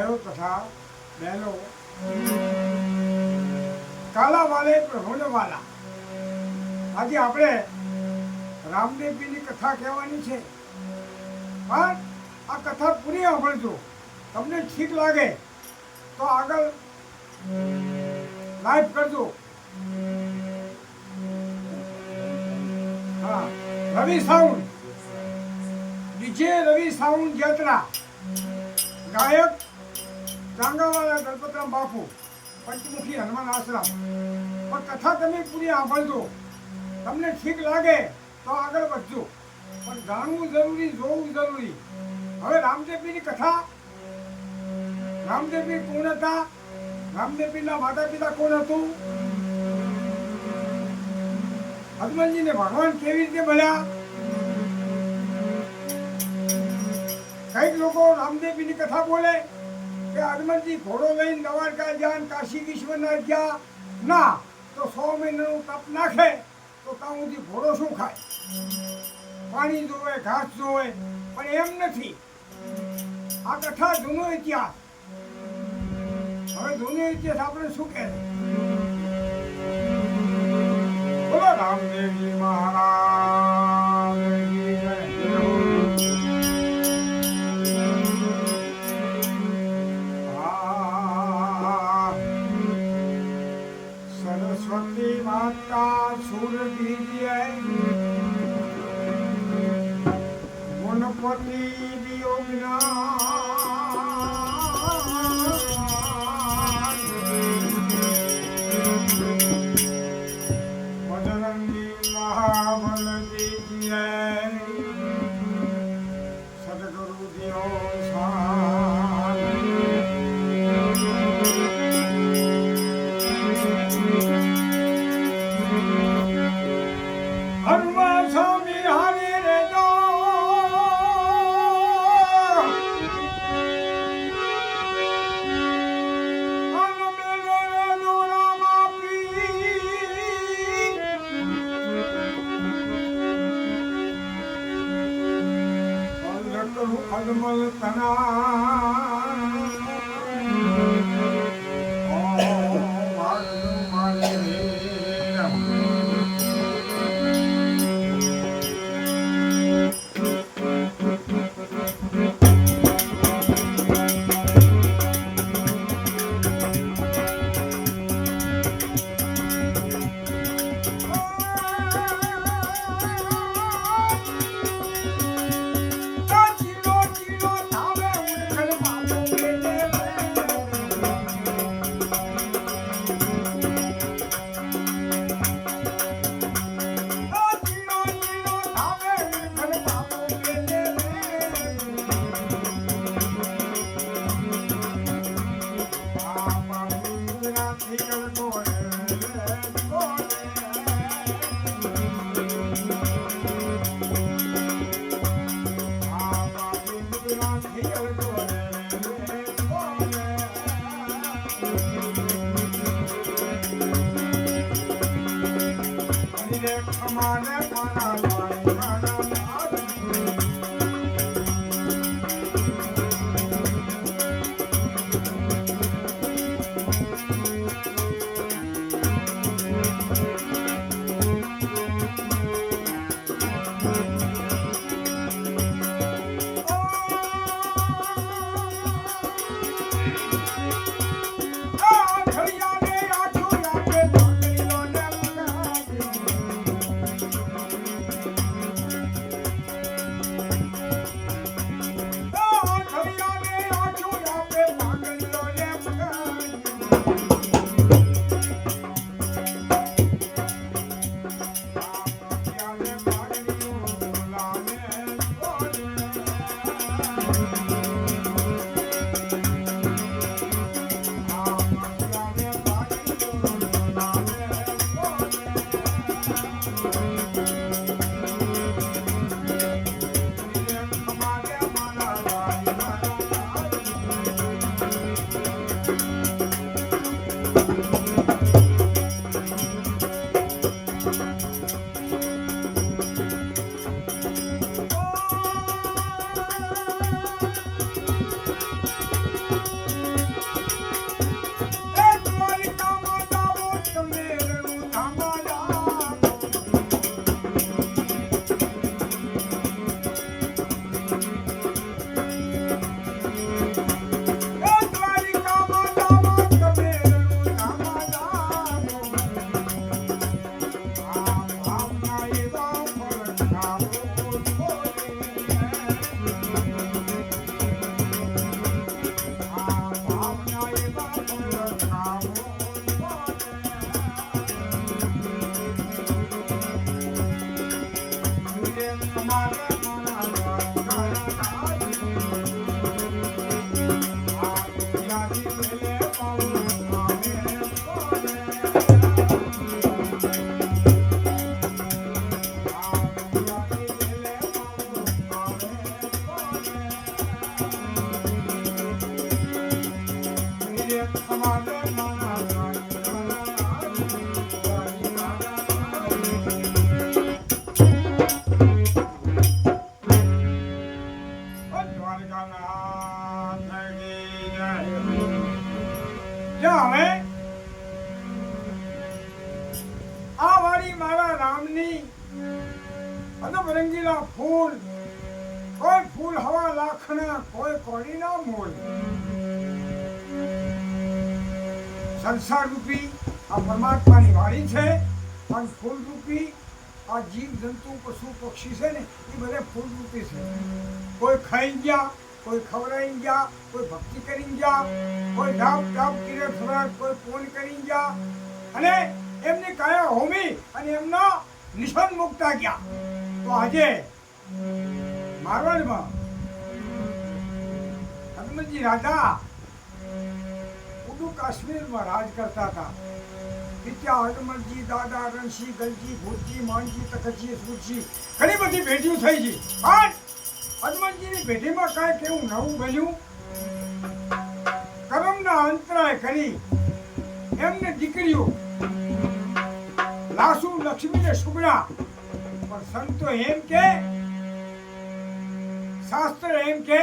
ભાઈઓ તથા બહેનો, કાલા વાલે પ્રભુને વાલા, આજે આપણે રામદેવજીની કથા કહેવાની છે. પણ આ કથા પૂરી સાંભળજો. તમને ઠીક લાગે તો આગળ લાઈવ કરજો. હા, રવિ સાઉન્ડ, ડીજે રવિ સાઉન્ડ યાત્રા, ગાયક ચાંગાવાળા ગણપતરામ બાપુ, પંચમુખી હનુમાન આશ્રમ. પણ કથા તમે પૂરી સાંભળજો. તમને ઠીક લાગે તો આગળ વધજો. પણ જાણવું જરૂરી, જોવું જરૂરી. હવે રામદેવજીની કથા. રામદેવજી કોણ હતા? રામદેવજીના માતા પિતા કોણ હતું? હનુમાનજીને ભગવાન કેવી રીતે મળ્યા? કઈક લોકો રામદેવજીની કથા બોલે કે હનુમાનજી ઘોડો લઈને દ્વારકા ગયા, કાશી વિશ્વનાથ ગયા. ના, તો 100 મહિનાનું તપ નાખે તો ત્યાં સુધી ઘોડો શું ખાય? પાણી જોવે, ઘાસ જોવે. પણ એમ નથી. આ કથા જૂનો ઇતિહાસ. હવે જૂનો ઇતિહાસ આપણે શું કહે? બોલો રામદેવજી મહારાજ. સરસ્વતી માતા સુર દીજીએ ગણપતિ વિયોગના બજરંગી મહાબલ દીજીએ સદગુરુ દિયો હનુમાન સ્વામી હારે રે જો અલમલ તના જ્યાં હવે આ વાળી મારા રામની અદબ રંગીલા ફૂલ, કોઈ ફૂલ હવા લાખના, કોઈ કોડીના મૂળ. સંસાર રૂપી આ પરમાત્માની વાણી છે, અને ફૂલ રૂપી આ જીવ જંતુ પશુ પક્ષી છે ને એ બધે ફૂલ રૂપી છે. કોઈ ખાઈ ગયા, કોઈ ખવડાવી ગયા, કોઈ ભક્તિ કરી ગયા, કોઈ ધાપ ધાપ કિરે ફરાટ, કોઈ પૂન કરી ગયા, અને એમની કાયા હોમી અને એમના નિશાન મુકતા ગયા. તો આજે મારવાડમાં હનુમાનજી રાજા ઉડુ કાશ્મીરમાં રાજ કરતા હતા. વિદ્યા હનુમાનજી, દાદા, રણસી, ગલજી, ભૂતજી, માનજી, તખતજી, સુરજી ઘણી બધી ભેટીઓ થઈ ગઈ. પણ હનુમાનજીની ભેટીમાં કાંઈક એવું નવું બન્યું. કર્મના અંતરાય કરી એમને દીકરીઓ લાસુ લક્ષ્મીને સુગડા. પણ સંતો એમ કે, શાસ્ત્ર એમ કે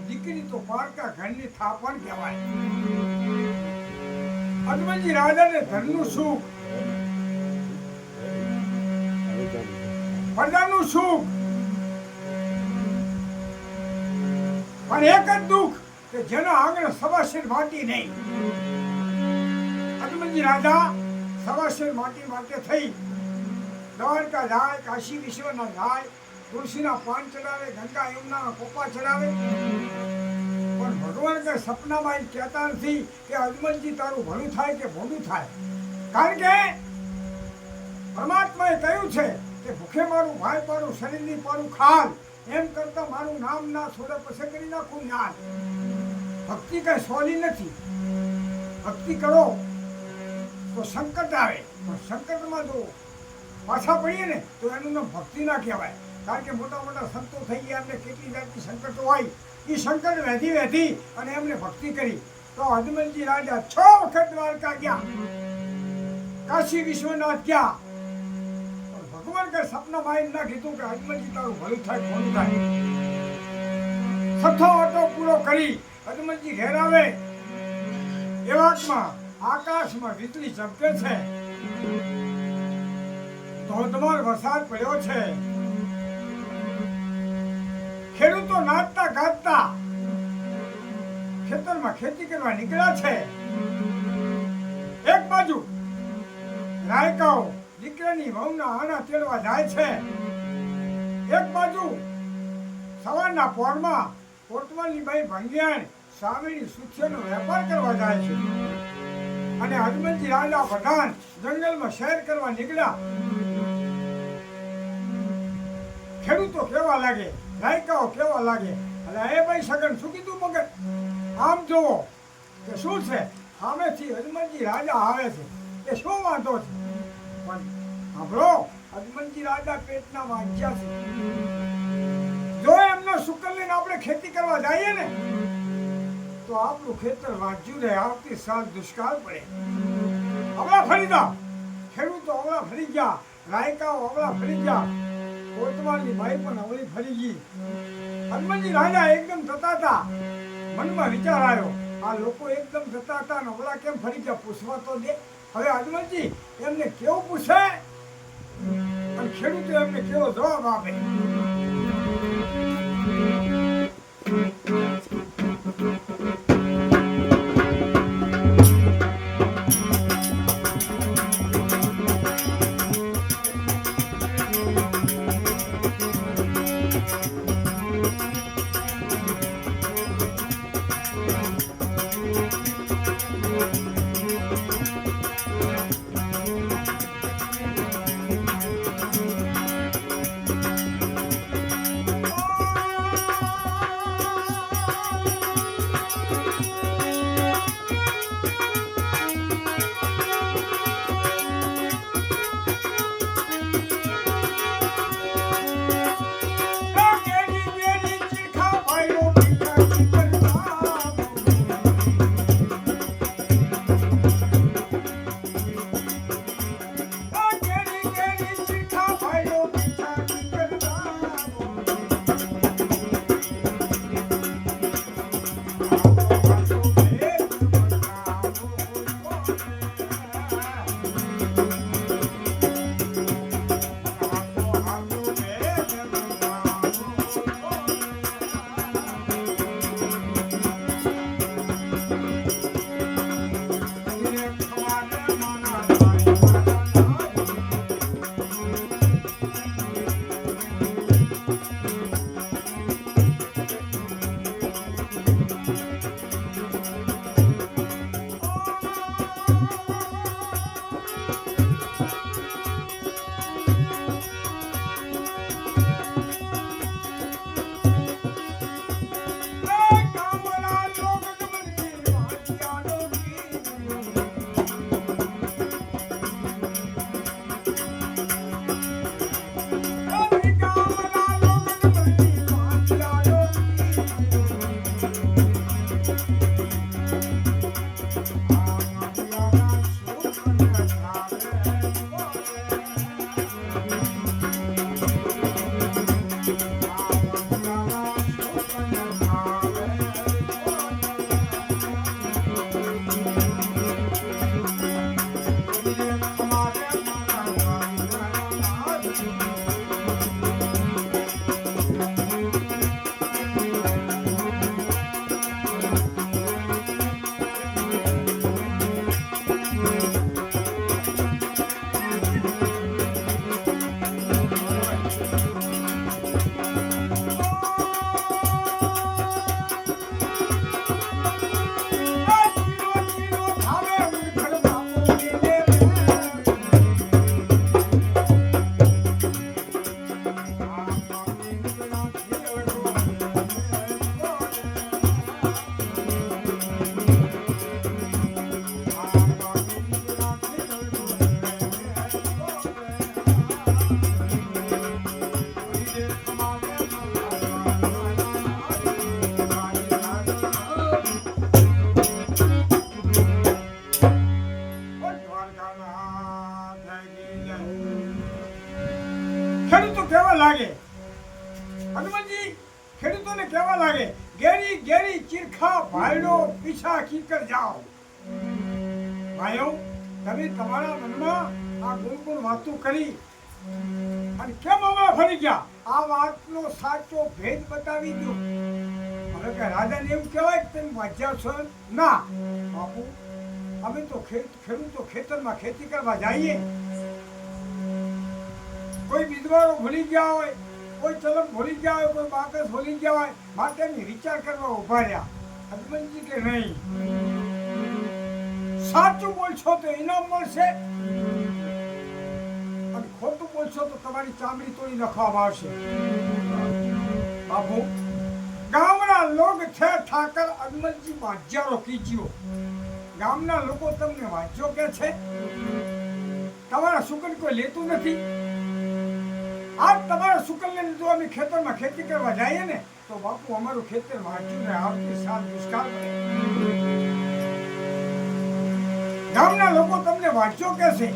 દીકરી તો પારકા ઘરની થાપણ કહેવાય. હનુમાનજી રાજાને ધનનું સુખ, પ્રજાનું સુખ, પણ એક જ દુઃખ કે જેના આંગણે સવાશેર માટી નહીં. હનુમાનજી રાજા સવાશેર માટી માટે થઈ દ્વારકા જાય, કાશી વિશ્વનાથ જાય, તુલસીના પાન ચડાવે, ગંગા યમુના કોપા ચડાવે. પણ ભગવાન કઈ સપનામાં એ કહેતા નથી કે હનુમાનજી તારું ભલું થાય કે મોડું થાય. કારણ કે પરમાત્માએ કહ્યું છે કે ભૂખે મારું ભાઈ પાડું, શરીરની પાડું ખાલ, એમ કરતા મારું નામ ના છોડે પછી કરી નાખું જ્ઞાન. ભક્તિ કઈ સોલી નથી. ભક્તિ કરો તો સંકટ આવે, પણ સંકટમાં જો પાછા પડીએ ને તો એનું નામ ભક્તિ ના કહેવાય. કારણ કે મોટા મોટા સંતો થઈ ગયા, એમને કેટલી જાતની સંકટો હોય, એ સંકટ વહેતી વહેતી અને એમને ભક્તિ કરી. તો હનુમાનજી રાજા 6 વખત દ્વારકા ગયા, કાશી વિશ્વનાથ ગયા. પણ ભગવાન કઈ સપનામાં ના કીધું કે હનુમાનજી તારું ભલું થાય, મોડું થાય. 6થો ઓટો પૂરો કરી હનુમાનજી ઘેર આવે. એવામાં આકાશમાં વીજળી ચમકે છે, ધોધમાર વરસાદ પડ્યો છે. ખેડૂતો નાચતા ગાતા ખેતરમાં ખેતી કરવા નીકળ્યા છે. એક બાજુ રાયકાઓ દીકરાની વહુના આણા તેડવા જાય છે. એક બાજુ સવારના પોરમાં કોટવાલની બાઈ ભંગિયાણ સામેની સુથિયાનો વેપાર કરવા જાય છે. અને હનુમાનજી રાજા પ્રધાન જંગલમાં શેર કરવા નીકળ્યા. ખેડૂતો કેવા લાગે, રાયકાઓ કેવા લાગે, અને એ ભાઈ સગન શું કીધું મગન? આમ જોવો કે શું છે, સામેથી હનુમાનજી રાજા આવે છે, એ શું વાંધો છે? પણ સાંભળો, હનુમાનજી રાજા પેટના વાંચ્યા છે. જો એમનો શુકલ લઈને આપણે ખેતી કરવા જઈએ ને તો આપણું ખેતર વાંચ્યું રહે. આવતી સાલ દુષ્કાળ પડે. હમણાં ફરી જાઓ, ખેડૂતો હમણાં ફરી ગયા, રાયકાઓ હમણાં ફરી ગયા, કોતવાલની બાઈ પણ હવળી ફરી ગઈ. હનુમાનજી રાજા એકદમ જતા હતા. મનમાં વિચાર આવ્યો, આ લોકો એકદમ જતા હતા ને હમણાં કેમ ફરી ગયા? પૂછવા તો દે. હવે હનુમાનજી એમને કેવું પૂછે અને ખેડૂતો એમને કેવો જવાબ આપે? કેરી ચીરખા ભાઈડો પીછા કીકર જાઓ. ભાઈઓ, તમે તમારા મનમાં આ ગુણગુણ વાતો કરી અને કેમ અમે ફરી ગયા? આ વાતનો સાચો ભેદ બતાવી દો. હવે કે રાજાને એવું કહેવાય કે તમે વાંચ્યા છો? ના બાપુ, અમે તો ખેડૂતો ખેતરમાં ખેતી કરવા જઈએ. કોઈ વિધવાઓ ભૂલી ગયા હોય, કોઈ ચલમ ભૂલી ગયા હોય, કોઈ બાકસ ભૂલી ગયા હોય, માટે અમે વિચાર કરવા ઉભા રહ્યા. હનુમાનજી કે નહીં, સાચું બોલશો તો ઇનામ મળશે અને ખોટું બોલશો તો તમારી ચામડી તોડી નાખવામાં આવશે. બાપુ, ગામના લોક છે ઠાકર હનુમાનજી વાંજ્યારો કીજીઓ. ગામના લોકો તમને વાંચ્યો કે છે? તમારા શુકન કોઈ લેતું નથી. આજ તમારા શુકન લઈને જો અમે ખેતરમાં ખેતી કરવા જઈએ ને તો બાપુ અમારું ખેતર વાંચ્યું ને આવતી સાલ દુષ્કાળ પડે. ગામના લોકો તમને વાંચ્યો કે છે?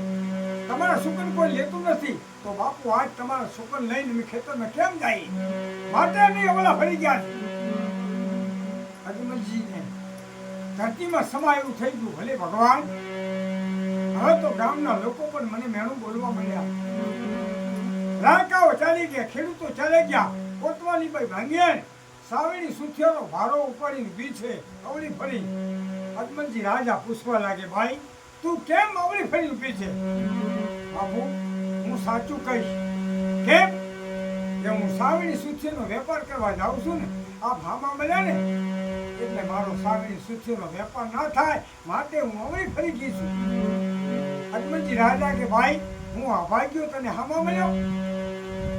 તમારા શુકન કોઈ લેતું નથી તો બાપુ આજ તમારા શુકન લઈને અમે ખેતરમાં કેમ જઈએ? માટે અમે ઓલા ફરી ગયા છે. હનુમાનજીને ધરતીમાં સમાયેલું થઈ ગયું. ભલે ભગવાન, હવે તો ગામના લોકો પણ મને મેણું બોલવા મળ્યા. રાકાઓ ચાલી ગયા, ખેડૂતો ચાલી ગયા, કોતવાલી ભાઈ ભાંગ્યા, સાવેણી સુથિયાનો ભારો ઉપાડીને ઊભી છે અવળી ફરી. હનુમાનજી રાજા પૂછવા લાગે, ભાઈ તું કેમ અવળી ફરી ઊભી છે? બાપુ, હું સાચું કહીશ. કેમ કે હું સાવેણી સુથિયાનો વેપાર કરવા જાઉં છું ને. આ ભામા મળ્યા ને એટલે મારો સાવેણી સુથિયાનો વેપાર ના થાય માટે હું અવળી ફરી ગઈ છું. હનુમાનજી રાજા કે, ભાઈ હું અભાગ્યો તને હામા મળ્યો.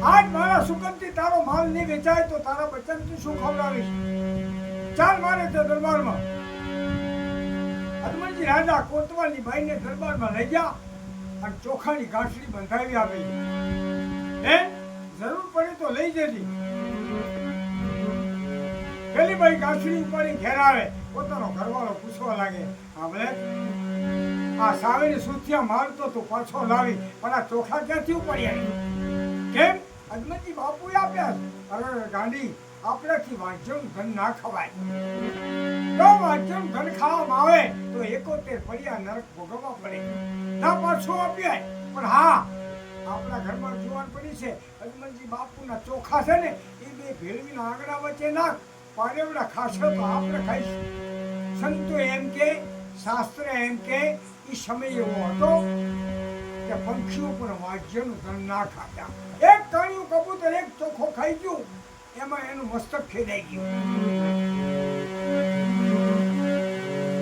આજ મારા સુકનથી તારો માલ નહીં વેચાય તો તારા બચ્ચાને શું ખવડાવીશ? ચાલ મારે તે દરબારમાં. હનુમાનજી રાજા કોતવાલની બાઈને દરબારમાં લઈ ગયા અને ચોખાની ગાંઠડી બંધાવી આપી. જરૂર પડે તો લઈ જજે. પેલી બાઈ ગાંઠડી ઉપાડી ઘેર આવે, પોતાનો ઘરવાળો પૂછવા લાગે, આપણે આ સાવેરી સુથિયા મારતો તું પાછો લાવી, પણ આ ચોખા ક્યાંથી ઉપાડી આવી? કેમ? હનુમાનજી બાપુએ આપ્યા. અરે ગાંડી, આપણાથી વાંચન ધન ના ખવાય. જો વાંચન ધન ખાવામાં આવે તો 71 પડ્યા નરક ભોગવવા પડે. ના પાછો આપ્યા. પણ હા, આપણા ઘરમાં જુવાન પડી છે, હનુમાનજી બાપુના ચોખા છે ને એ બે ભેળવીના આંગણા વચ્ચે નાખ, પારેવડા ખાશે તો આપણે ખાઈશું. સંતો એમ કે, શાસ્ત્ર એમ કે એ સમય એવો હતો કે પંખીઓ પણ વાજ્યનું ધન ના ખાતા. એક કાણિયું કબૂતર એક ચોખ્ખો ખાઈ ગયું, એમાં એનું મસ્તક ખેડાઈ ગયું.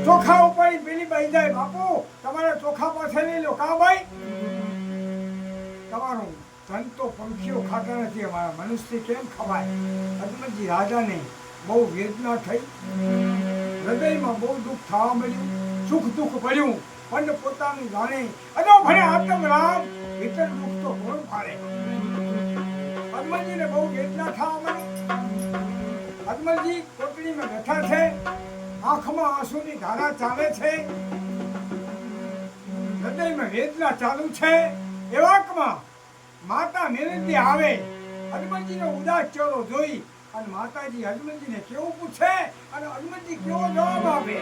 ચોખા ઉપાડી પેલી બાઈ જાય, બાપુ તમારા ચોખા પાસે લઈ લો. કા ભાઈ, તમારું ધન તો પંખીઓ ખાતા નથી, અમારા મનુષ્ય કેમ ખવાય? હનુમાનજી રાજાને બહુ વેદના થઈ, હૃદયમાં બહુ દુઃખ થવા મળ્યું, સુખ દુઃખ પડ્યું. પણ પોતાનું જાણે અજો ભણે આત્મ રામ, ભીતર દુઃખ તો કોણ પાડે? હનુમાનજીને બહુ વેદના થવા મળી. હનુમાનજી કોટડીમાં બેઠા છે, આંખમાં આંસુની ધારા ચાલે છે, હૃદયમાં વેદના ચાલુ છે. એવાકમાં માતા મેલડી આવે. હનુમાનજીનો ઉદાસ ચહેરો જોઈ અને માતાજી હનુમાનજીને કેવું પૂછે અને હનુમાનજી કેવો જવાબ આપે.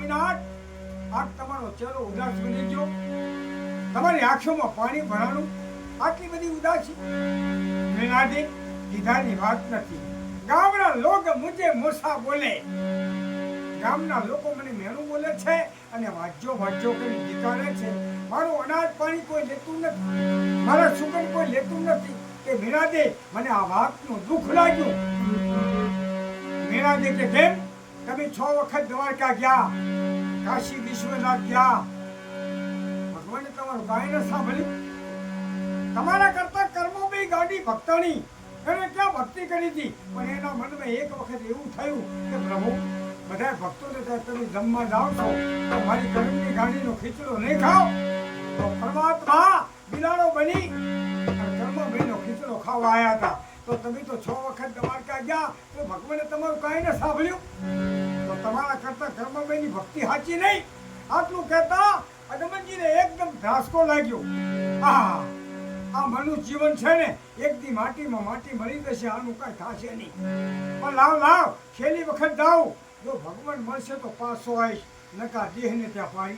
વિનાશ આજ તમારો ચહેરો ઉદાસ બની ગયો, તમારી આંખોમાં પાણી ભરાણું, આટલી બધી ઉદાસી. મેનાજી કીધાની વાત નથી. ગામના લોકો મુજે મોસા બોલે, ગામના લોકો મને મેણું બોલે છે અને વાજ્યો કરી જીતાડે છે. મારું અનાજ પાણી કોઈ લેતું નથી, મારા સુગંધ કોઈ લેતું નથી. કે મીરાદે મને આ વાતનું દુઃખ લાગ્યું. મીરાદે કે કેમ તમે 6 વખત દ્વારકા ગયા, કાશી વિશ્વનાથ ગયા, ભગવાને તમારું કાંઈ ન સાંભળ્યું? તમારા કરતા કર્મો બી ગાડી ભક્તની, એને ક્યાં ભક્તિ કરી હતી, પણ એના મનમાં એક વખત એવું થયું કે પ્રભુ બધા ભક્તોને ત્યાં તમે જમવા જાઓ છો તો મારી કર્મની ગાડીનો ખીચડો નહીં ખાઓ. તો પરમાત્મા બિલાડો બની કર્મ બહેનો ખીચડો ખાવા આવ્યા હતા. તો તમે તો 6 વખત દ્વારકા ગયા તો ભગવાને તમારું કાંઈ ન સાંભળ્યું? તો તમારા કરતા કર્મબેની ભક્તિ સાચી નહીં. આટલું કહેતા અદમનજીને એકદમ ધાસકો લાગ્યો. આ મનુષ્ય જીવન છે ને એક દી માટીમાં માટી મળી જશે, આનું કાંઈ થશે નહીં. પણ લાવ છેલ્લી વખત જાઉં, જો ભગવાન મળશે તો પાછો આવીશ, નકા દેહને ત્યાં પાડી